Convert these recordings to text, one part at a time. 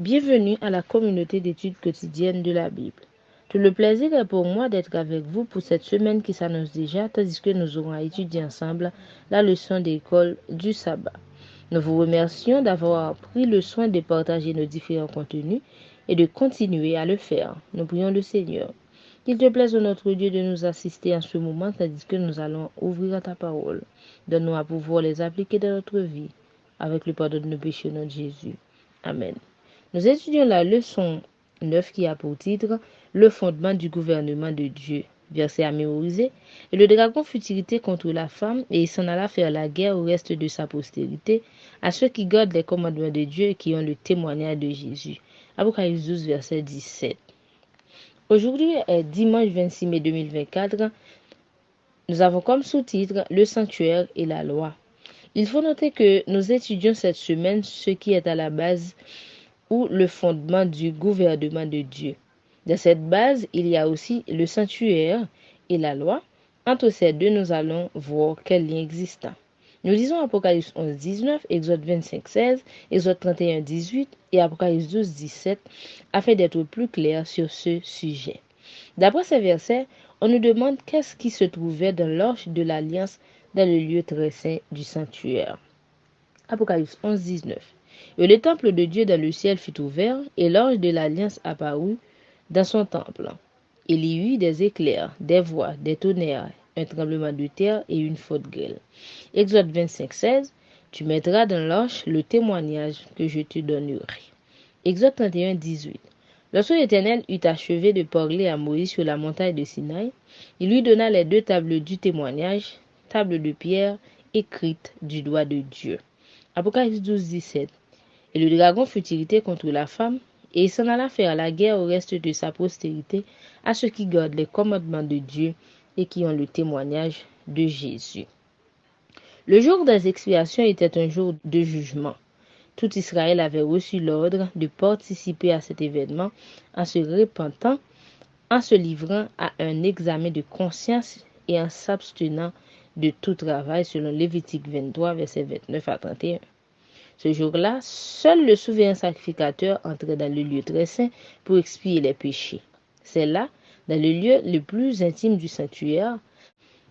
Bienvenue à la communauté d'études quotidiennes de la Bible. Tout le plaisir est pour moi d'être avec vous pour cette semaine qui s'annonce déjà, tandis que nous aurons à étudier ensemble la leçon d'école du sabbat. Nous vous remercions d'avoir pris le soin de partager nos différents contenus et de continuer à le faire. Nous prions le Seigneur. Qu'il te plaise, ô notre Dieu, de nous assister en ce moment, tandis que nous allons ouvrir ta parole. Donne-nous à pouvoir les appliquer dans notre vie, avec le pardon de nos péchés au nom de Jésus. Amen. Nous étudions la leçon 9 qui a pour titre « Le fondement du gouvernement de Dieu ». Verset à mémoriser. « Et le dragon fut irrité contre la femme, et il s'en alla faire la guerre au reste de sa postérité, à ceux qui gardent les commandements de Dieu et qui ont le témoignage de Jésus. » Apocalypse 12, verset 17. Aujourd'hui est dimanche 26 mai 2024. Nous avons comme sous-titre « Le sanctuaire et la loi ». Il faut noter que nous étudions cette semaine ce qui est à la base ou le fondement du gouvernement de Dieu. Dans cette base, il y a aussi le sanctuaire et la loi. Entre ces deux, nous allons voir quel lien existe. Nous lisons Apocalypse 11, 19, Exode 25, 16, Exode 31, 18 et Apocalypse 12, 17 afin d'être plus clair sur ce sujet. D'après ces versets, on nous demande qu'est-ce qui se trouvait dans l'arche de l'alliance dans le lieu très saint du sanctuaire. Apocalypse 11, 19. Et le temple de Dieu dans le ciel fut ouvert, et l'arche de l'alliance apparut dans son temple. Il y eut des éclairs, des voix, des tonnerres, un tremblement de terre et une forte grêle. Exode 25, 16. Tu mettras dans l'arche le témoignage que je te donnerai. Exode 31, 18. Lorsque l'Éternel eut achevé de parler à Moïse sur la montagne de Sinaï, il lui donna les deux tables du témoignage, tables de pierre écrites du doigt de Dieu. Apocalypse 12, 17. Et le dragon fut irrité contre la femme, et il s'en alla faire la guerre au reste de sa postérité, à ceux qui gardent les commandements de Dieu et qui ont le témoignage de Jésus. Le jour des expiations était un jour de jugement. Tout Israël avait reçu l'ordre de participer à cet événement en se repentant, en se livrant à un examen de conscience et en s'abstenant de tout travail selon Lévitique 23, versets 29 à 31. Ce jour-là, seul le souverain sacrificateur entrait dans le lieu très saint pour expier les péchés. C'est là, dans le lieu le plus intime du sanctuaire,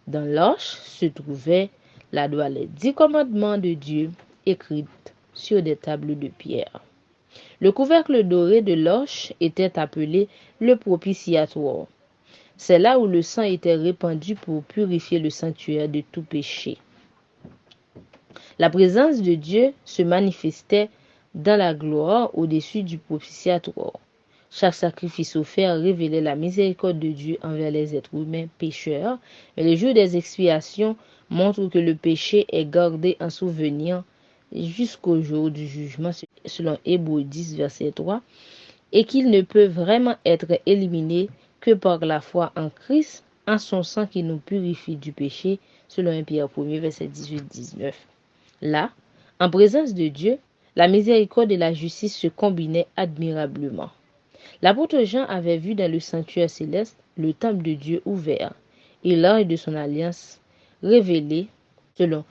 dans l'arche se trouvait la loi, les 10 commandements de Dieu écrites sur des tables de pierre. Le couvercle doré de l'arche était appelé le propitiatoire. C'est là où le sang était répandu pour purifier le sanctuaire de tout péché. La présence de Dieu se manifestait dans la gloire au-dessus du propitiatoire. Chaque sacrifice offert révélait la miséricorde de Dieu envers les êtres humains pécheurs, mais le jour des expiations montre que le péché est gardé en souvenir jusqu'au jour du jugement, selon Hébreux 10, verset 3, et qu'il ne peut vraiment être éliminé que par la foi en Christ, en son sang qui nous purifie du péché, selon 1 Pierre 1, verset 18-19. Là, en présence de Dieu, la miséricorde et la justice se combinaient admirablement. L'apôtre Jean avait vu dans le sanctuaire céleste le temple de Dieu ouvert et l'arche de son alliance révélée selon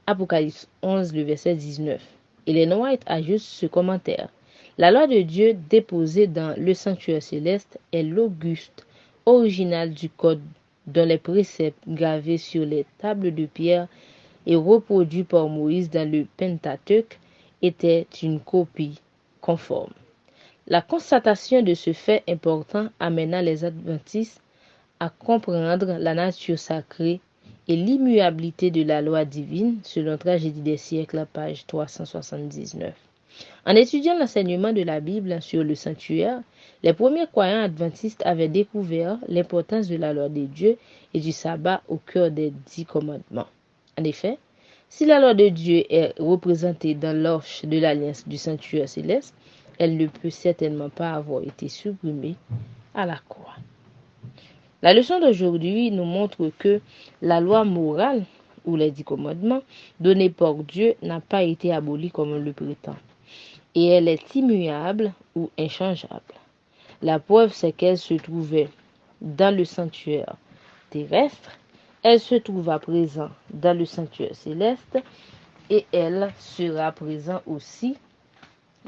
Apocalypse 11, le verset 19. Ellen White ajoute ce commentaire. La loi de Dieu déposée dans le sanctuaire céleste est l'auguste original du code dont les préceptes gravés sur les tables de pierre et reproduits par Moïse dans le Pentateuque étaient une copie conforme. La constatation de ce fait important amena les adventistes à comprendre la nature sacrée et l'immuabilité de la loi divine, selon Tragédie des siècles, page 379. En étudiant l'enseignement de la Bible sur le sanctuaire, les premiers croyants adventistes avaient découvert l'importance de la loi de Dieu et du sabbat au cœur des 10 commandements. En effet, si la loi de Dieu est représentée dans l'arche de l'alliance du sanctuaire céleste, elle ne peut certainement pas avoir été supprimée à la croix. La leçon d'aujourd'hui nous montre que la loi morale, ou les 10 commandements, donnée par Dieu n'a pas été abolie comme on le prétend. Et elle est immuable ou inchangeable. La preuve, c'est qu'elle se trouvait dans le sanctuaire terrestre, elle se trouva présente dans le sanctuaire céleste et elle sera présente aussi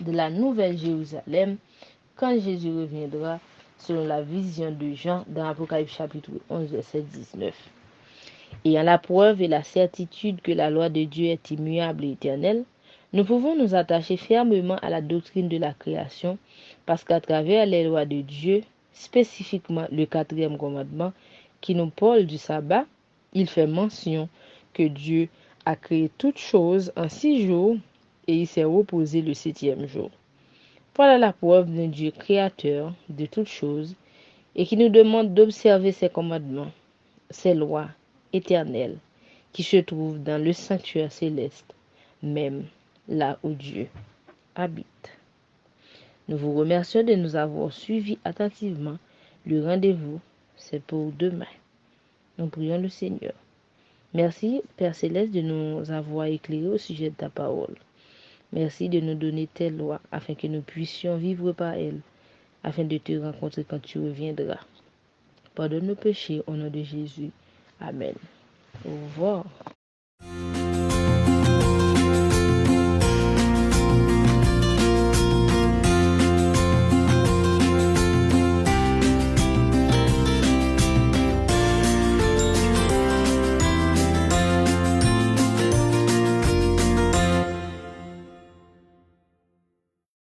de la nouvelle Jérusalem quand Jésus reviendra, selon la vision de Jean dans Apocalypse chapitre 11, verset 19. Ayant la preuve et la certitude que la loi de Dieu est immuable et éternelle, nous pouvons nous attacher fermement à la doctrine de la création, parce qu'à travers les lois de Dieu, spécifiquement le 4e commandement qui nous parle du sabbat, il fait mention que Dieu a créé toutes choses en 6 jours et il s'est reposé le 7e jour. Voilà la preuve d'un Dieu créateur de toutes choses et qui nous demande d'observer ses commandements, ses lois éternelles qui se trouvent dans le sanctuaire céleste, même là où Dieu habite. Nous vous remercions de nous avoir suivis attentivement. Le rendez-vous, c'est pour demain. Nous prions le Seigneur. Merci, Père Céleste, de nous avoir éclairés au sujet de ta parole. Merci de nous donner tes lois afin que nous puissions vivre par elles, afin de te rencontrer quand tu reviendras. Pardonne nos péchés au nom de Jésus. Amen. Au revoir.